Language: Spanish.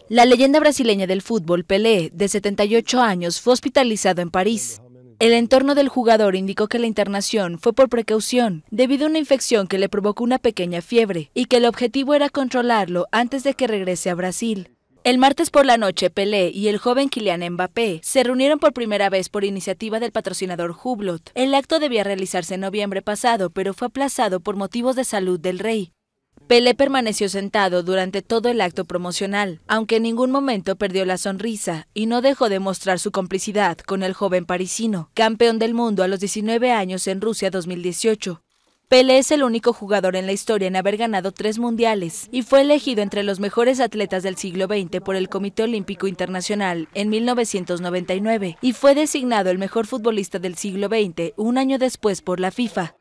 La leyenda brasileña del fútbol, Pelé, de 78 años, fue hospitalizado en París. El entorno del jugador indicó que la internación fue por precaución, debido a una infección que le provocó una pequeña fiebre, y que el objetivo era controlarlo antes de que regrese a Brasil. El martes por la noche, Pelé y el joven Kylian Mbappé se reunieron por primera vez por iniciativa del patrocinador Hublot. El acto debía realizarse en noviembre pasado, pero fue aplazado por motivos de salud del rey. Pelé permaneció sentado durante todo el acto promocional, aunque en ningún momento perdió la sonrisa y no dejó de mostrar su complicidad con el joven parisino, campeón del mundo a los 19 años en Rusia 2018. Pelé es el único jugador en la historia en haber ganado 3 mundiales y fue elegido entre los mejores atletas del siglo XX por el Comité Olímpico Internacional en 1999 y fue designado el mejor futbolista del siglo XX un año después por la FIFA.